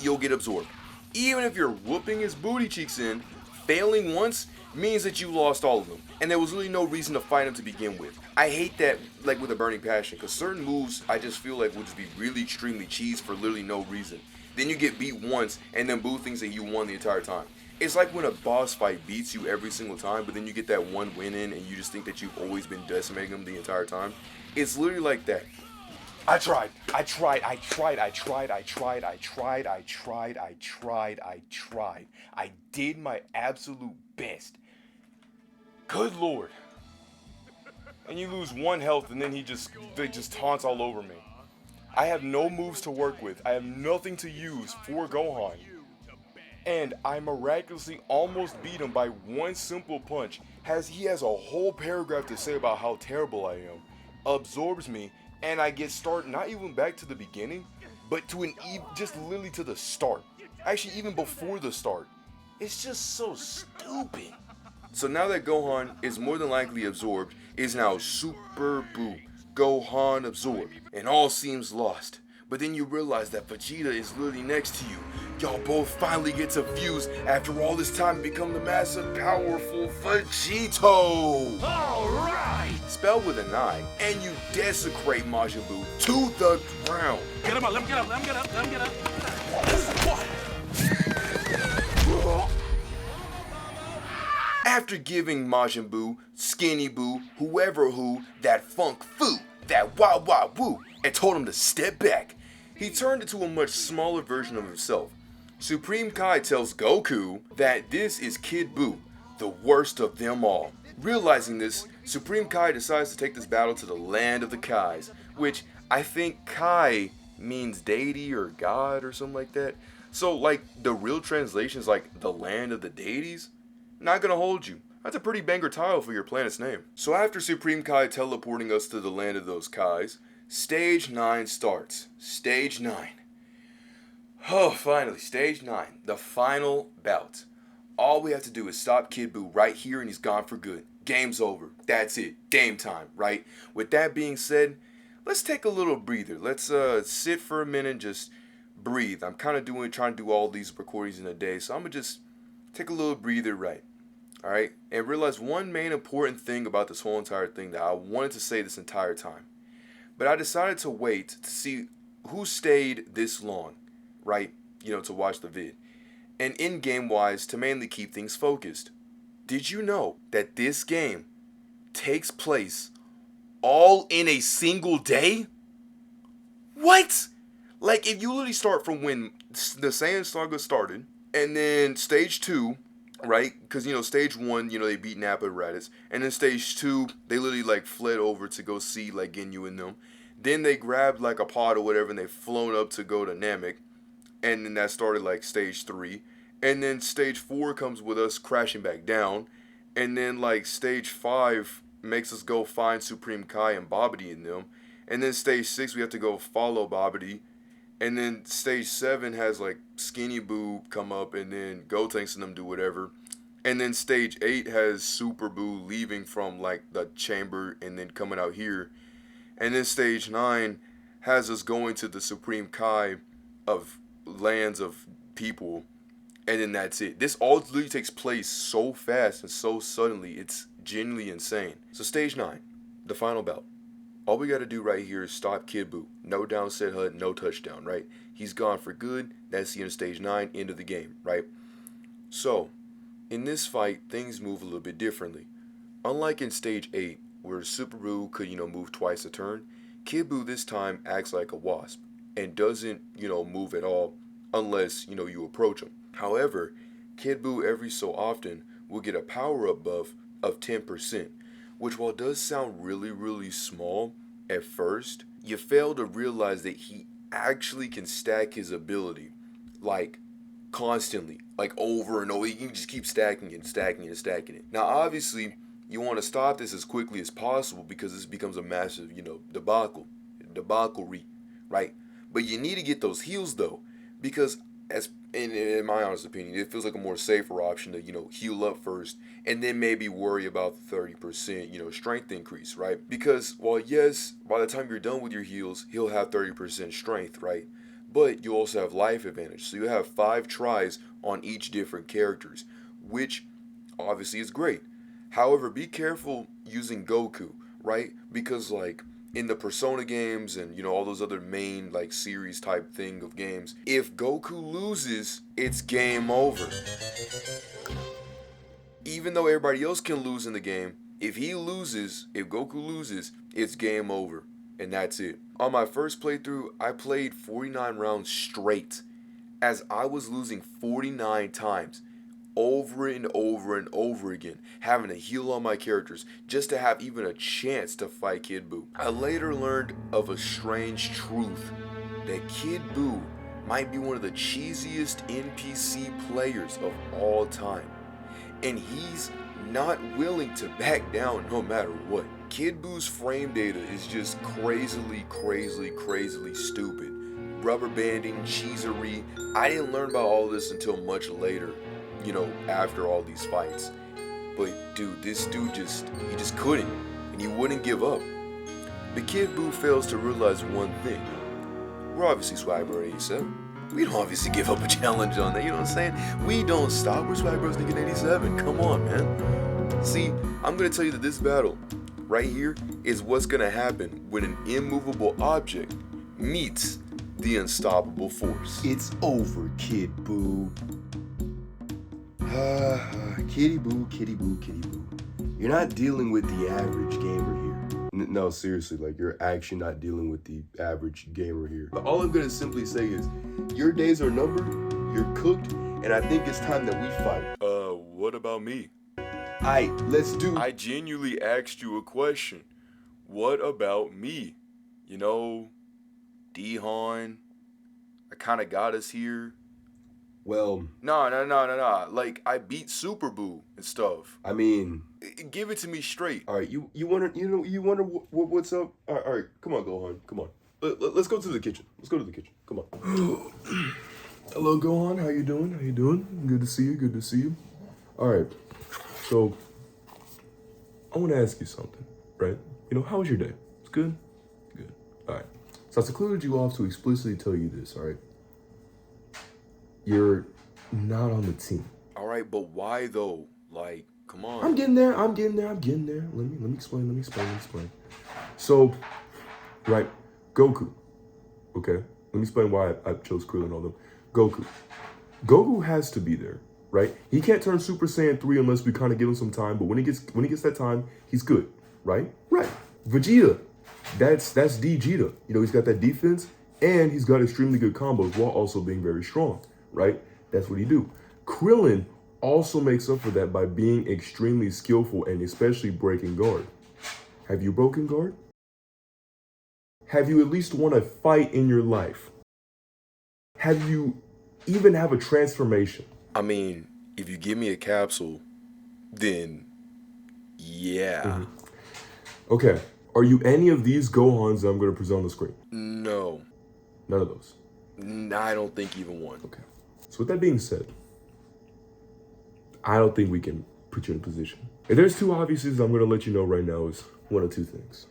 D: you'll get absorbed. Even if you're whooping his booty cheeks in, failing once means that you lost all of them, and there was really no reason to fight him to begin with. I hate that, like, with a burning passion, because certain moves I just feel like would just be really extremely cheese for literally no reason. Then you get beat once, and then Buu thinks that you won the entire time. It's like when a boss fight beats you every single time, but then you get that one win in, and you just think that you've always been decimating him the entire time. It's literally like that. I tried. I did my absolute best. Good lord. And you lose 1 health and then they just taunts all over me. I have no moves to work with. I have nothing to use for Gohan. And I miraculously almost beat him by one simple punch. He has a whole paragraph to say about how terrible I am. Absorbs me, and I get started not even back to the beginning, but to just literally to the start. Actually, even before the start. It's just so stupid. So now that Gohan is more than likely absorbed, is now Super Buu. Gohan absorbed, and all seems lost. But then you realize that Vegeta is literally next to you. Y'all both finally get to fuse after all this time and become the massive, powerful Vegito.
C: Alright!
D: Spelled with an I, and you desecrate Majin Buu to the ground.
C: Get him up, let him get up, let him get up, let him get up. What?
D: after giving Majin Buu, Skinny Buu, whoever who, that funk fu, that wah wah woo, and told him to step back, he turned into a much smaller version of himself. Supreme Kai tells Goku that this is Kid Buu, the worst of them all. Realizing this, Supreme Kai decides to take this battle to the land of the Kais, which I think Kai means deity or god or something like that. So like the real translation is like the land of the deities? Not gonna hold you. That's a pretty banger title for your planet's name. So after Supreme Kai teleporting us to the land of those Kais, Stage 9 starts. Stage 9. Oh, finally, Stage 9. The final bout. All we have to do is stop Kid Buu right here and he's gone for good. Game's over. That's it. Game time, right? With that being said, let's take a little breather. Let's sit for a minute and just breathe. I'm kind of trying to do all these recordings in a day, so I'm going to just take a little breather, right? Alright? And realize one main important thing about this whole entire thing that I wanted to say this entire time. But I decided to wait to see who stayed this long, right? You know, to watch the vid. And in-game wise, to mainly keep things focused. Did you know that this game takes place all in a single day? What? Like, if you literally start from when the Saiyan Saga started, and then Stage 2, right? Because, you know, Stage 1, you know, they beat Nappa and Raditz. And then Stage 2, they literally, like, fled over to go see, like, Ginyu and them. Then they grabbed, like, a pod or whatever, and they flown up to go to Namek. And then that started, like, Stage 3. And then Stage 4 comes with us crashing back down. And then, like, Stage 5 makes us go find Supreme Kai and Baldy and them. And then Stage 6, we have to go follow Baldy. And then Stage 7 has, like, Skinny Buu come up, and then Gotenks and them do whatever. And then Stage 8 has Super Buu leaving from, like, the chamber and then coming out here. And then Stage 9 has us going to the Supreme Kai of lands of people. And then that's it. This all literally takes place so fast and so suddenly. It's genuinely insane. So Stage 9, the final bout. All we got to do right here is stop Kid Buu. No downset HUD, no touchdown, right? He's gone for good. That's the end of Stage 9, end of the game, right? So, in this fight, things move a little bit differently. Unlike in Stage 8, where Super Buu could, you know, move twice a turn, Kid Buu this time acts like a wasp and doesn't, you know, move at all unless, you know, you approach him. However, Kid Buu every so often will get a power-up buff of 10%, which while does sound really, really small at first, you fail to realize that he actually can stack his ability, like, constantly, like over and over. He can just keep stacking it and stacking it and stacking it. Now, obviously, you want to stop this as quickly as possible because this becomes a massive, you know, debaclery, right? But you need to get those heals, though, because as in my honest opinion, it feels like a more safer option to, you know, heal up first and then maybe worry about the 30%, you know, strength increase, right? Because while yes, by the time you're done with your heals, he'll have 30% strength, right? But you also have life advantage. So you have 5 tries on each different characters, which obviously is great. However, be careful using Goku, right? Because like in the Persona games and, you know, all those other main like series type thing of games, if Goku loses, it's game over. Even though everybody else can lose in the game, if Goku loses, it's game over. And that's it. On my first playthrough, I played 49 rounds straight as I was losing 49 times. Over and over and over again, having to heal all my characters just to have even a chance to fight Kid Buu. I later learned of a strange truth, that Kid Buu might be one of the cheesiest NPC players of all time, and he's not willing to back down no matter what. Kid Buu's frame data is just crazily stupid. Rubber banding, cheesery. I didn't learn about all this until much later, you know, after all these fights. But dude, this dude he just couldn't, and he wouldn't give up. But Kid Buu fails to realize one thing. We're obviously SwaggBro 87. We don't obviously give up a challenge on that, you know what I'm saying? We don't stop, we're SwaggBros Nigga 87, come on, man. See, I'm gonna tell you that this battle, right here, is what's gonna happen when an immovable object meets the unstoppable force.
E: It's over, Kid Buu.
B: Kitty Buu, Kitty Buu, Kitty Buu. You're not dealing with the average gamer here. No, seriously, like, you're actually not dealing with the average gamer here. But all I'm gonna simply say is, your days are numbered, you're cooked, and I think it's time that we fight.
A: What about me?
B: Aight, let's do.
A: I genuinely asked you a question. What about me? You know, D-Han, I kinda got us here.
B: Well,
A: No. Like, I beat Super Buu and stuff.
B: I mean,
A: Give it to me straight.
B: all right, you wonder what's up? All right, come on, Gohan, come on. Let's go to the kitchen. Let's go to the kitchen. Come on. Hello, Gohan. How you doing? How you doing? Good to see you. Good to see you. All right. So, I want to ask you something, right? You know, how was your day? It's good? Good. All right. So I secluded you off to explicitly tell you this, all right? You're not on the team.
A: All right, but why though? Like, come on.
B: I'm getting there. Let me explain. So, right, Goku. Okay, let me explain why I chose Krillin and all them. Goku has to be there, right? He can't turn Super Saiyan 3 unless we kind of give him some time. But when he gets that time, he's good, right? Right. Vegeta, that's D-Geta. You know, he's got that defense and he's got extremely good combos while also being very strong, right? That's what he do. Krillin also makes up for that by being extremely skillful and especially breaking guard. Have you broken guard? Have you at least won a fight in your life? Have you even have a transformation?
A: I mean, if you give me a capsule, then yeah.
B: Okay, are you any of these Gohans that I'm going to present on the screen?
A: No.
B: None of those.
A: I don't think even one.
B: Okay. So with that being said, I don't think we can put you in a position. If there's two obviouses I'm going to let you know right now is one of two things.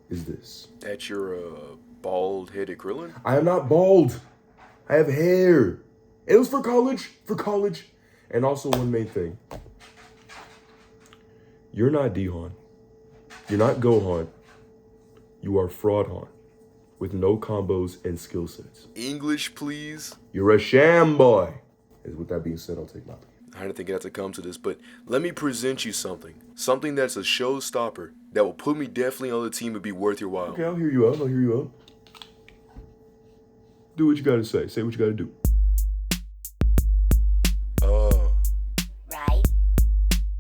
B: Is this.
A: That you're a bald-headed Krillin?
B: I am not bald. I have hair. It was for college. And also one main thing. You're not D-Han. You're not Gohan. You are Fraud-Han. With no combos and skill sets.
A: English, please?
B: You're a sham boy. And with that being said, I'll take my leave.
A: I didn't think it had to come to this, but let me present you something. Something that's a showstopper that will put me definitely on the team and be worth your while.
B: Okay, I'll hear you out. Do what you gotta say. Say what you gotta do.
I: Right?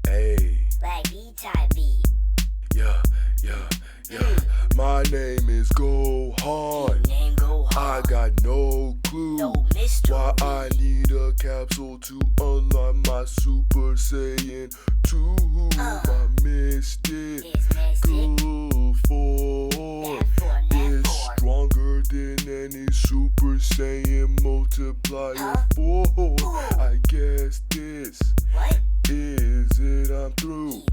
A: Hey.
I: Like E-type beat.
A: Yeah. My name is Gohan.
I: Name Gohan.
A: I got no clue
I: No mystery.
A: why I need a capsule to unlock my Super Saiyan 2. My mystic
I: It's mystic.
A: good form is stronger than any Super Saiyan multiplier 4. I guess this
I: What?
A: is it. I'm through.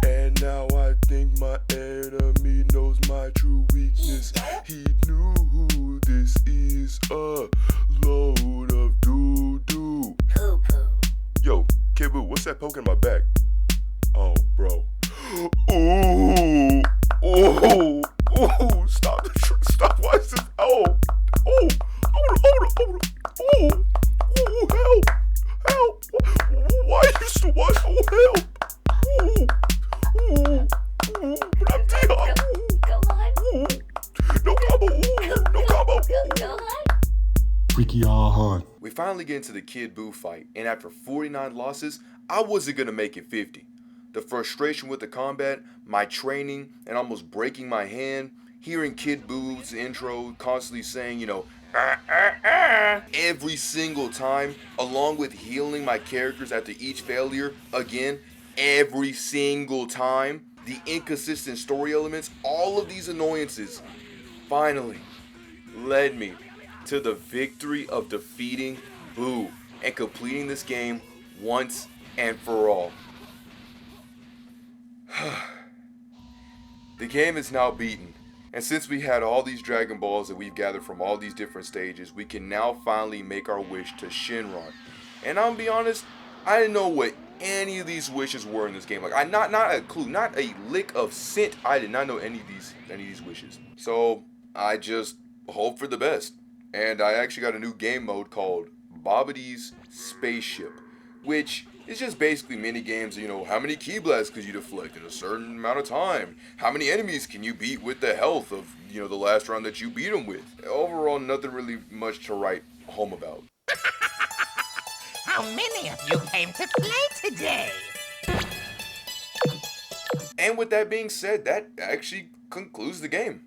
A: And now I think my enemy knows my true weakness. He knew this is a load of doo-doo.
I: Poo-poo.
A: Yo, Kid Buu, what's that poking my back? Oh, bro. Ooh. Stop. Why is this? Oh, help. Why are you so much? Oh, help. But I'm D-Han.
I: Gohan.
A: No combo.
I: Gohan.
B: Freaky Han.
A: We finally get into the Kid Buu fight, and after 49 losses, I wasn't gonna make it 50. The frustration with the combat, my training, and almost breaking my hand, hearing Kid Buu's intro constantly saying, you know, every single time, along with healing my characters after each failure, again, every single time, the inconsistent story elements, all of these annoyances, finally led me to the victory of defeating Buu and completing this game once and for all. The game is now beaten, and since we had all these Dragon Balls that we've gathered from all these different stages, we can now finally make our wish to Shinron. And I'll be honest, I didn't know what any of these wishes were in this game. Like, I not a clue, not a lick of scent. I did not know any of these wishes. So I just hope for the best. And I actually got a new game mode called Baldy's Spaceship, which It's just basically mini games, you know, how many ki blasts could you deflect in a certain amount of time? How many enemies can you beat with the health of, you know, the last round that you beat them with? Overall, nothing really much to write home about.
J: How many of you came to play today?
A: And with that being said, that actually concludes the game.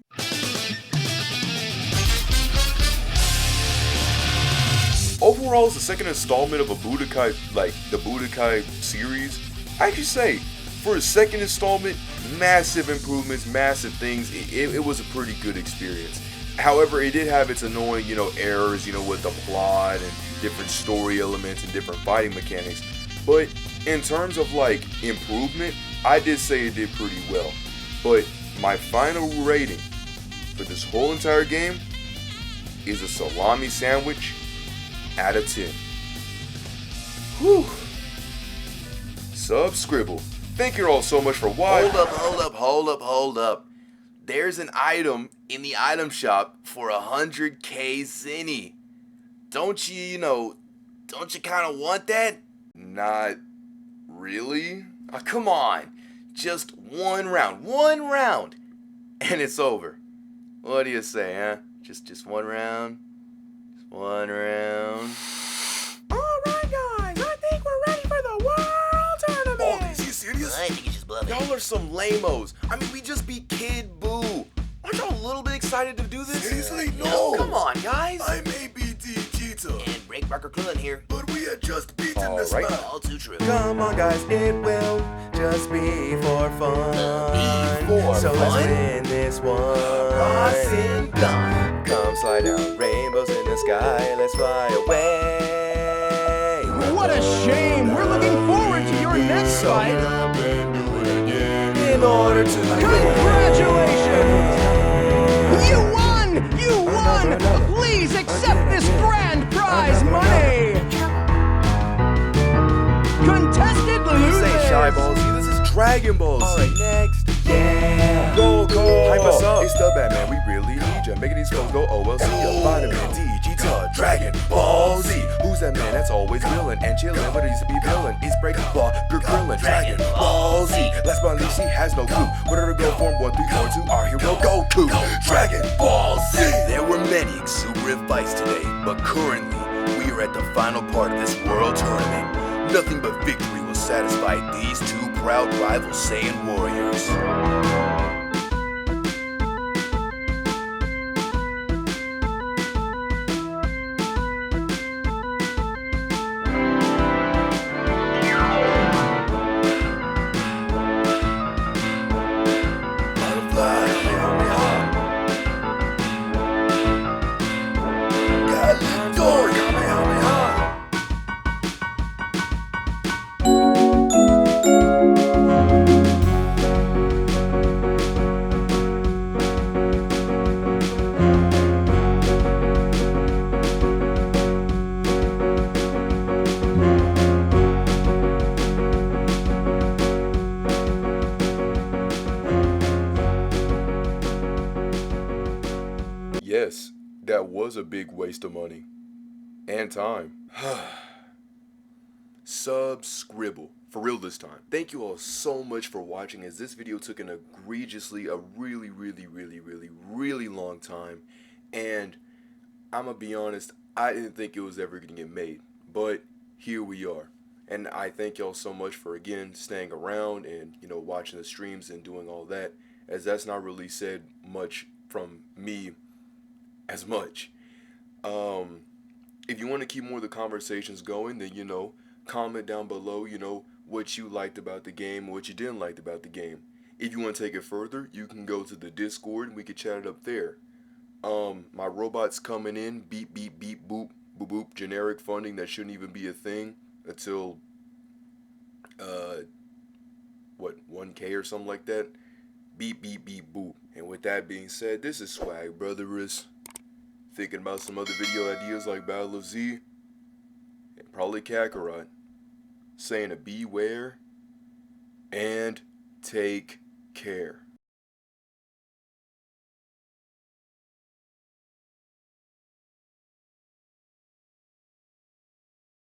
A: Overall, it's the second installment of a Budokai, like the Budokai series. I actually say, for a second installment, massive improvements, massive things. It was a pretty good experience. However, it did have its annoying, you know, errors, you know, with the plot and different story elements and different fighting mechanics. But in terms of like improvement, I did say it did pretty well. But my final rating for this whole entire game is a salami sandwich out of 10. Whew. Subscribble. Thank you all so much for watching.
D: Hold up. There's an item in the item shop for 100k zenny. Don't you kind of want that?
A: Not really.
D: Come on. Just one round, and it's over. What do you say, huh? Just one round? Just one round?
J: Alright guys, I think we're ready for the World Tournament!
A: Baldy, is you serious?
G: I think it's just bluffing.
D: Y'all are some lamos. I mean, we just beat Kid Buu. Aren't y'all a little bit excited to do this?
A: Seriously?
D: No. Come on, guys.
A: I may be D-Geta,
G: And Breakbarker Krillin here.
A: but we had just beaten this Alright. man.
G: All too true.
D: Come on, guys. It will just be for fun. So let's win this one.
G: Crossing gun.
D: Come slide down rainbows in the sky. Let's fly away.
C: What a shame! We're looking forward to your next fight!
D: In order to
C: Congratulations! You won! You won! Please accept this grand prize money! Contested losers!
D: This ain't Shy Balls, this is Dragon Balls. Alright, next. Yeah. Roll call. Hype us up. It's the Batman. We really need ya. Making these folks go OLC. Vitamin D-Geta. Dragon Ball Z. Who's that man that's always villain and chillin'? But he used to be villain. It's Breakbarker Krillin. Dragon Ball Z. Last but not least, he has no clue. Where to go form 1, 3, 4, 2. Our hero Goku. Dragon Ball Z.
G: There were many exuberant fights today, but currently, we are at the final part of this World Tournament. Nothing but victory will satisfy these two proud rival Saiyan warriors.
A: Yes, that was a big waste of money. And time. Subscribble. For real this time. Thank you all so much for watching, as this video took an egregiously, a really long time. And I'm gonna be honest, I didn't think it was ever gonna get made. But here we are. And I thank y'all so much for, again, staying around and, you know, watching the streams and doing all that, as that's not really said much from me as much. If you want to keep more of the conversations going, then, you know, comment down below, you know, what you liked about the game, what you didn't like about the game. If you want to take it further, you can go to the Discord and we can chat it up there. My robot's coming in, beep, beep, beep, boop, boop, boop, generic funding that shouldn't even be a thing until, 1K or something like that? Beep, beep, beep, boop. And with that being said, this is Swag Brothers. Thinking about some other video ideas like Battle of Z, and probably Kakarot, saying a beware and take care.